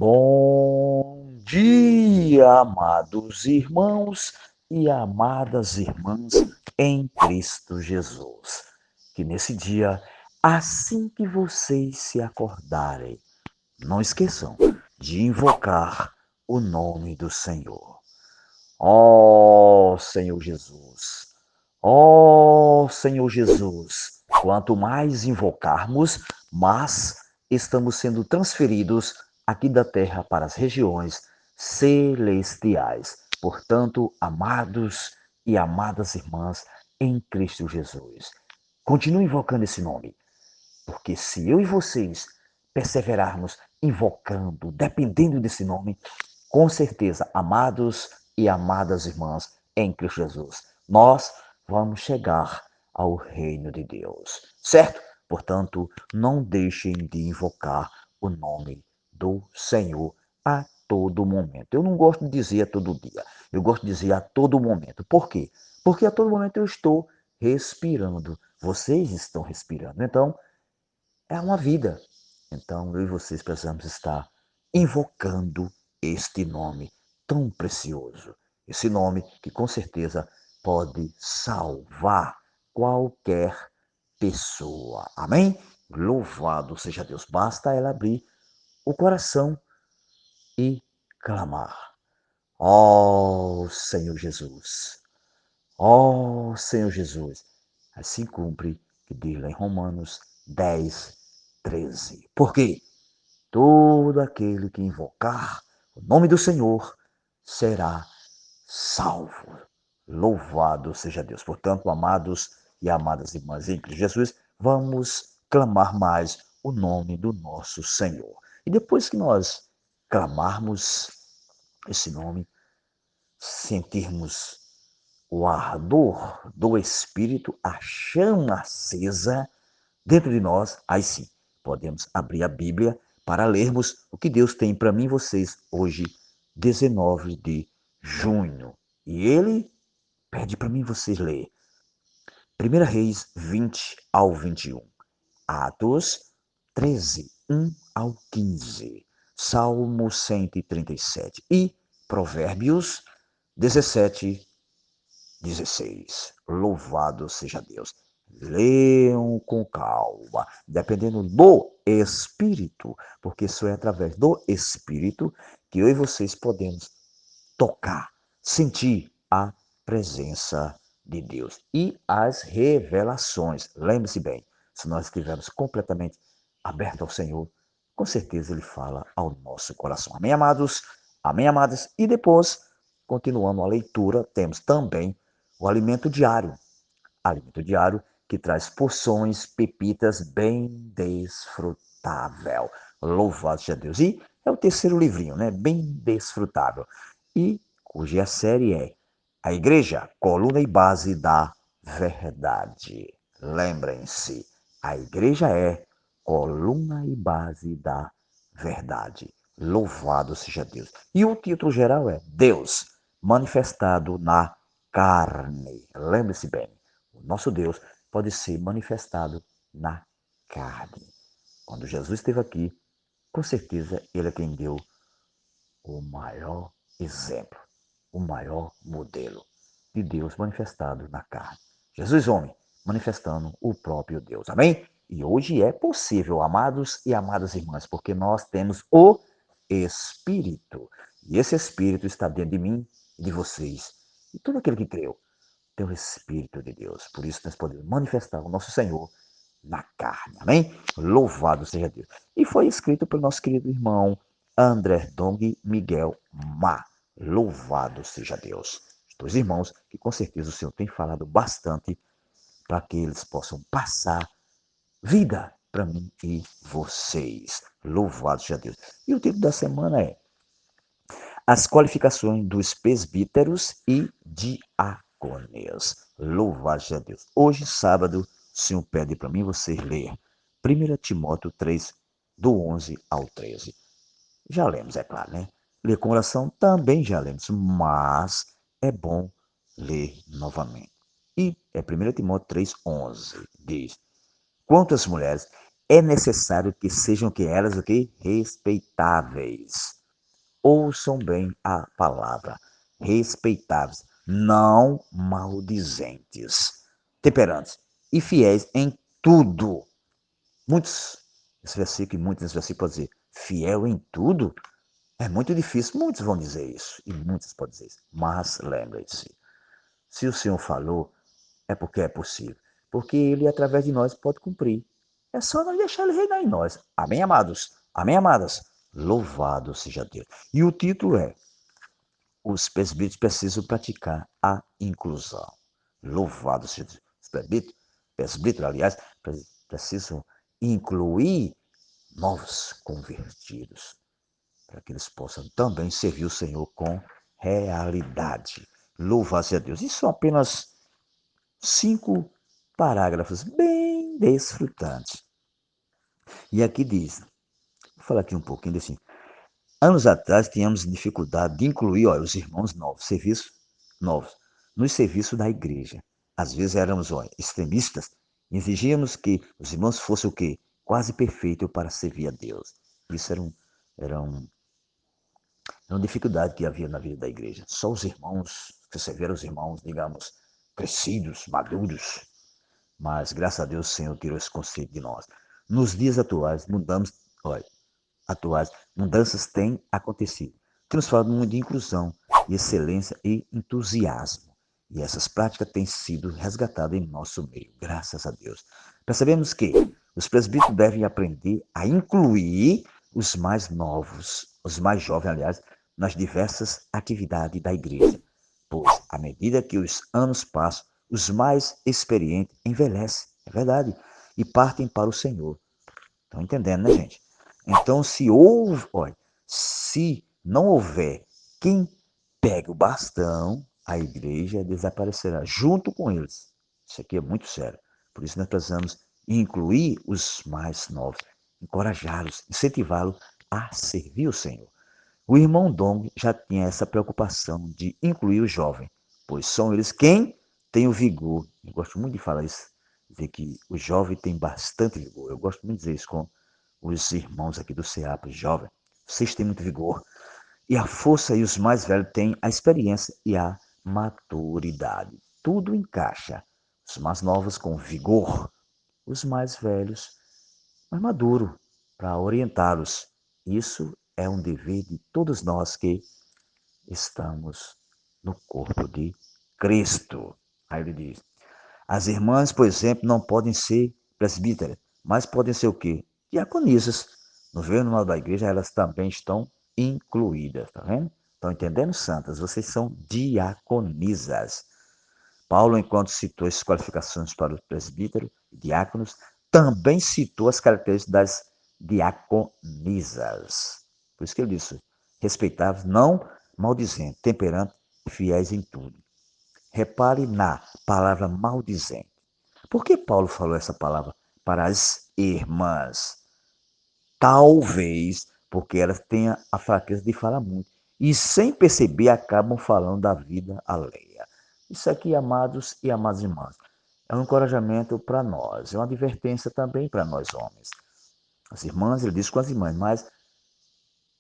Bom dia, amados irmãos e amadas irmãs em Cristo Jesus. Que nesse dia, assim que vocês se acordarem, não esqueçam de invocar o nome do Senhor. Ó Senhor Jesus, ó Senhor Jesus, quanto mais invocarmos, mais estamos sendo transferidos aqui da terra para as regiões celestiais. Portanto, amados e amadas irmãs em Cristo Jesus, continue invocando esse nome, porque se eu e vocês perseverarmos invocando, dependendo desse nome, com certeza, amados e amadas irmãs em Cristo Jesus, nós vamos chegar ao reino de Deus, certo? Portanto, não deixem de invocar o nome do Senhor a todo momento. Eu não gosto de dizer a todo dia, eu gosto de dizer a todo momento. Por quê? Porque a todo momento eu estou respirando, vocês estão respirando. Então, é uma vida. Então, eu e vocês precisamos estar invocando este nome tão precioso. Esse nome que com certeza pode salvar qualquer pessoa. Amém? Louvado seja Deus. Basta ela abrir o coração e clamar. Ó Senhor Jesus. Ó Senhor Jesus. Assim cumpre que diz lá em Romanos 10:13. Por quê? Todo aquele que invocar o nome do Senhor será salvo. Louvado seja Deus. Portanto, amados e amadas irmãs em Cristo Jesus, vamos clamar mais o nome do nosso Senhor. E depois que nós clamarmos esse nome, sentirmos o ardor do Espírito, a chama acesa dentro de nós, aí sim, podemos abrir a Bíblia para lermos o que Deus tem para mim e vocês hoje, 19 de junho. E ele pede para mim e vocês ler 1 Reis 20 ao 21, Atos 13, 1 ao 15, Salmo 137 e Provérbios 17, 16. Louvado seja Deus. Leiam com calma, dependendo do Espírito, porque só é através do Espírito que eu e vocês podemos tocar, sentir a presença de Deus e as revelações. Lembre-se bem, se nós estivermos completamente abertos ao Senhor, com certeza Ele fala ao nosso coração. Amém, amados? Amém, amadas? E depois, continuando a leitura, temos também o alimento diário. Alimento diário que traz porções, pepitas bem desfrutável. Louvado seja Deus. E é o terceiro livrinho, né? Bem desfrutável. E cuja série é A Igreja, coluna e base da verdade. Lembrem-se, a igreja é coluna e base da verdade. Louvado seja Deus. E o título geral é Deus manifestado na carne. Lembre-se bem, o nosso Deus pode ser manifestado na carne. Quando Jesus esteve aqui, com certeza ele é quem deu o maior exemplo, o maior modelo de Deus manifestado na carne. Jesus, homem, manifestando o próprio Deus. Amém? E hoje é possível, amados e amadas irmãs, porque nós temos o Espírito. E esse Espírito está dentro de mim e de vocês. E todo aquele que creu tem o Espírito de Deus. Por isso nós podemos manifestar o nosso Senhor na carne. Amém? Louvado seja Deus. E foi escrito pelo nosso querido irmão André Dong Miguel Ma. Louvado seja Deus. Os dois irmãos que com certeza o Senhor tem falado bastante para que eles possam passar vida para mim e vocês. Louvado seja Deus. E o título da semana é As qualificações dos presbíteros e diáconos. Louvado seja Deus. Hoje, sábado, o Senhor pede para mim vocês ler 1 Timóteo 3, do 11 ao 13. Já lemos, é claro, né? Ler com oração também já lemos, mas é bom ler novamente. E é 1 Timóteo 3, 11. Diz: Quanto às mulheres, é necessário que sejam que elas o que respeitáveis. Ouçam bem a palavra, respeitáveis, não maldizentes, temperantes e fiéis em tudo. Muitos, esse versículo, muitos nesse versículo pode dizer, fiel em tudo? É muito difícil, muitos vão dizer isso, e muitos podem dizer isso. Mas lembre-se, se o Senhor falou, é porque é possível. Porque Ele, através de nós, pode cumprir. É só nós deixar Ele reinar em nós. Amém, amados? Amém, amadas? Louvado seja Deus. E o título é Os presbíteros precisam praticar a inclusão. Louvado seja Deus. Os presbíteros, aliás, precisam incluir novos convertidos, para que eles possam também servir o Senhor com realidade. Louvado seja Deus. Isso são apenas 5 parágrafos bem desfrutantes. E aqui diz, vou falar aqui um pouquinho desse. Anos atrás tínhamos dificuldade de incluir os irmãos novos, serviços novos, nos serviços da igreja. Às vezes éramos extremistas e exigíamos que os irmãos fossem o quê? Quase perfeitos para servir a Deus. Isso era um, era uma dificuldade que havia na vida da igreja. Só os irmãos, que serviram os irmãos, digamos, crescidos, maduros. Mas, graças a Deus, o Senhor tirou esse conceito de nós. Nos dias atuais, mudanças têm acontecido. Temos falado muito de inclusão, de excelência e entusiasmo. E essas práticas têm sido resgatadas em nosso meio, graças a Deus. Percebemos que os presbíteros devem aprender a incluir os mais novos, os mais jovens, aliás, nas diversas atividades da igreja. Pois, à medida que os anos passam, os mais experientes envelhecem, é verdade, e partem para o Senhor. Estão entendendo, né, gente? Então, se não houver quem pegue o bastão, a igreja desaparecerá junto com eles. Isso aqui é muito sério. Por isso nós precisamos incluir os mais novos, encorajá-los, incentivá-los a servir o Senhor. O irmão Dong já tinha essa preocupação de incluir o jovem, pois são eles quem tem o vigor. Eu gosto muito de falar isso, dizer que o jovem tem bastante vigor. Eu gosto muito de dizer isso com os irmãos aqui do CEAP, jovem. Vocês têm muito vigor. E a força e os mais velhos têm a experiência e a maturidade. Tudo encaixa. Os mais novos com vigor, os mais velhos mais maduros, para orientá-los. Isso é um dever de todos nós que estamos no corpo de Cristo. Aí ele diz: as irmãs, por exemplo, não podem ser presbíteras, mas podem ser o quê? Diaconisas. No governo da igreja, elas também estão incluídas, tá vendo? Estão entendendo, santas? Vocês são diaconisas. Paulo, enquanto citou as qualificações para os presbíteros e diáconos, também citou as características das diaconisas. Por isso que ele disse: respeitáveis, não maldizentes, temperantes, fiéis em tudo. Repare na palavra maldizente. Por que Paulo falou essa palavra para as irmãs? Talvez porque elas tenham a fraqueza de falar muito. E sem perceber acabam falando da vida alheia. Isso aqui, amados e amadas irmãs, é um encorajamento para nós, é uma advertência também para nós homens. As irmãs, ele diz com as irmãs, mas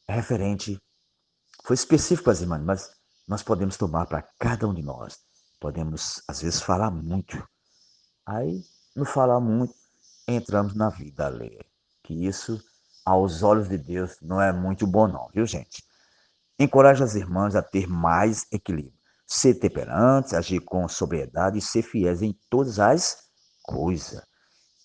é referente, foi específico para as irmãs, mas nós podemos tomar para cada um de nós. Podemos, às vezes, falar muito. Aí, no falar muito, entramos na vida alheia. Que isso, aos olhos de Deus, não é muito bom não, viu, gente? Encoraja as irmãs a ter mais equilíbrio, ser temperantes, agir com sobriedade e ser fiéis em todas as coisas.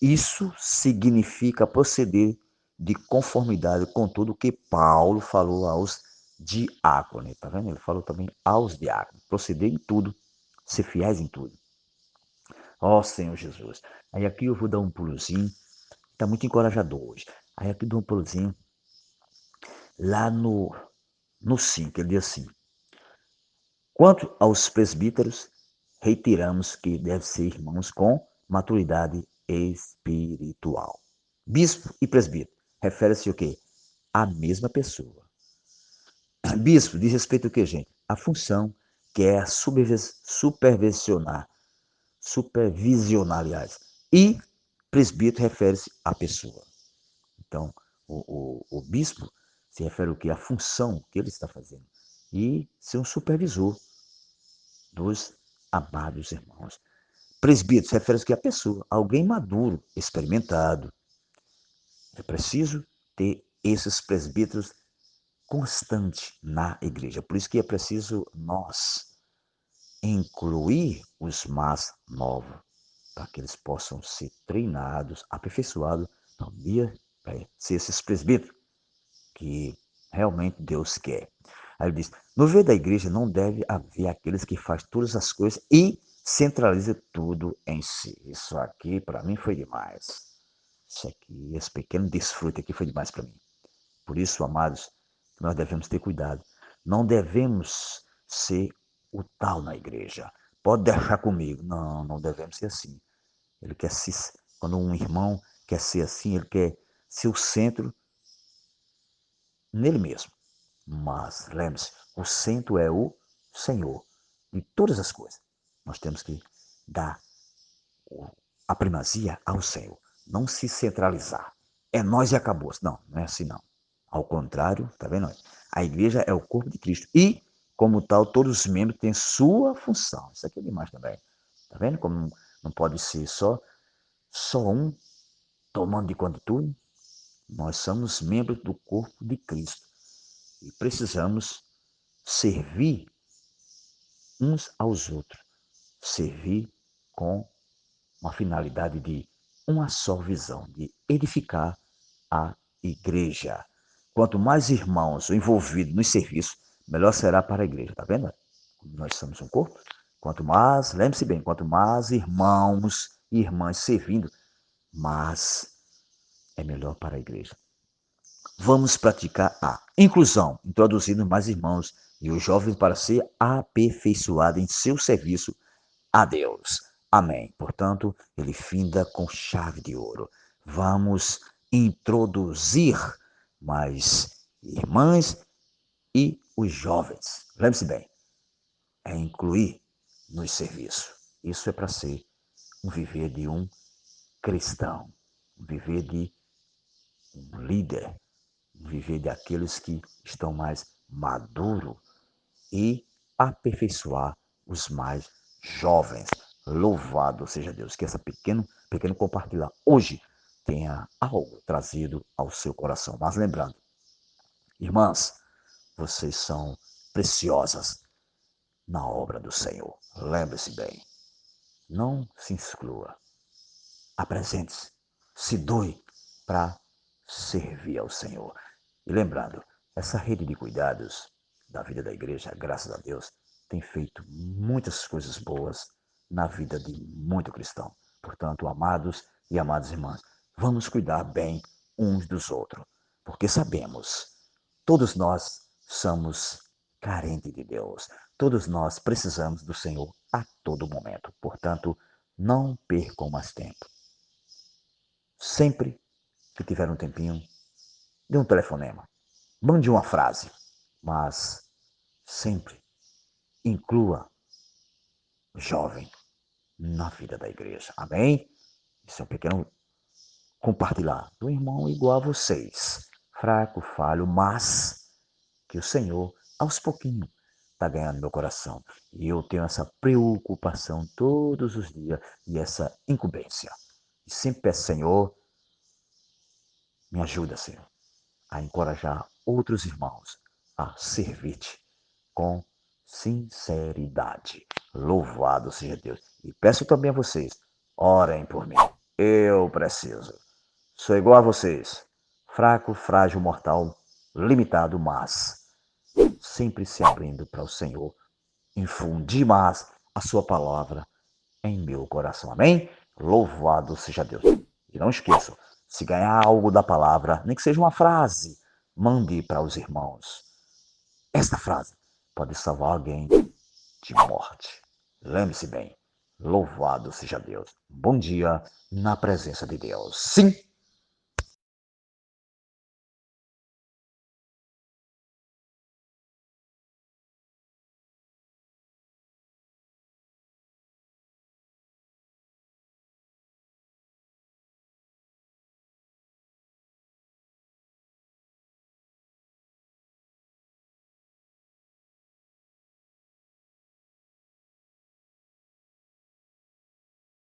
Isso significa proceder de conformidade com tudo que Paulo falou aos diáconos, tá vendo? Ele falou também aos diáconos, proceder em tudo, ser fiéis em tudo. Ó Senhor Jesus. Aí aqui eu vou dar um pulozinho, tá muito encorajador hoje. Aí aqui eu dou um pulozinho lá no 5, ele diz assim: quanto aos presbíteros, reiteramos que devem ser irmãos com maturidade espiritual. Bispo e presbítero refere-se o quê? À mesma pessoa. Bispo diz respeito ao quê, gente? A função que é a supervisionar, aliás. E presbítero refere-se à pessoa. Então, o bispo se refere ao que? A função que ele está fazendo. E ser um supervisor dos amados irmãos. Presbítero se refere ao que? A pessoa, alguém maduro, experimentado. É preciso ter esses presbíteros constante na igreja. Por isso que é preciso nós incluir os mais novos, para que eles possam ser treinados, aperfeiçoados, para um dia ser esses presbíteros que realmente Deus quer. Aí ele diz, no meio da igreja não deve haver aqueles que fazem todas as coisas e centraliza tudo em si. Isso aqui para mim foi demais. Isso aqui, esse pequeno desfrute aqui foi demais para mim. Por isso, amados, nós devemos ter cuidado. Não devemos ser o tal na igreja. Pode deixar comigo. Não, não devemos ser assim. Ele quer se, quando um irmão quer ser assim, ele quer ser o centro nele mesmo. Mas, lembre-se, o centro é o Senhor de todas as coisas. Nós temos que dar a primazia ao Senhor. Não se centralizar. É nós e acabou. Não, não é assim não. Ao contrário, tá vendo? A igreja é o corpo de Cristo. E, como tal, todos os membros têm sua função. Isso aqui é demais também. Tá vendo como não pode ser só um tomando de conta de tudo? Nós somos membros do corpo de Cristo. E precisamos servir uns aos outros. Servir com uma finalidade de uma só visão, de edificar a igreja. Quanto mais irmãos envolvidos no serviço, melhor será para a igreja, tá vendo? Nós somos um corpo. Quanto mais, lembre-se bem, quanto mais irmãos e irmãs servindo, mais é melhor para a igreja. Vamos praticar a inclusão, introduzindo mais irmãos e os jovens para ser aperfeiçoado em seu serviço a Deus. Amém. Portanto, ele finda com chave de ouro. Vamos introduzir mais irmãs e os jovens. Lembre-se bem, é incluir nos serviços. Isso é para ser um viver de um cristão, um viver de um líder, um viver de aqueles que estão mais maduros e aperfeiçoar os mais jovens. Louvado seja Deus, que essa pequeno compartilhar hoje tenha algo trazido ao seu coração. Mas lembrando, irmãs, vocês são preciosas na obra do Senhor. Lembre-se bem, não se exclua. Apresente-se, se doe para servir ao Senhor. E lembrando, essa rede de cuidados da vida da igreja, graças a Deus, tem feito muitas coisas boas na vida de muito cristão. Portanto, amados e amadas irmãs, vamos cuidar bem uns dos outros, porque sabemos, todos nós somos carentes de Deus, todos nós precisamos do Senhor a todo momento. Portanto, não percam mais tempo. Sempre que tiver um tempinho, dê um telefonema, mande uma frase, mas sempre inclua o jovem na vida da igreja. Amém? Isso é um pequeno compartilhar do irmão igual a vocês. Fraco, falho, mas que o Senhor, aos pouquinhos, está ganhando meu coração. E eu tenho essa preocupação todos os dias e essa incumbência. E sempre peço, Senhor, me ajuda, Senhor, a encorajar outros irmãos a servir-te com sinceridade. Louvado seja Deus. E peço também a vocês, orem por mim. Eu preciso. Sou igual a vocês. Fraco, frágil, mortal, limitado, mas sempre se abrindo para o Senhor. Infundir mais a sua palavra em meu coração. Amém? Louvado seja Deus. E não esqueçam, se ganhar algo da palavra, nem que seja uma frase, mande para os irmãos. Esta frase pode salvar alguém de morte. Lembre-se bem, louvado seja Deus. Bom dia na presença de Deus. Sim.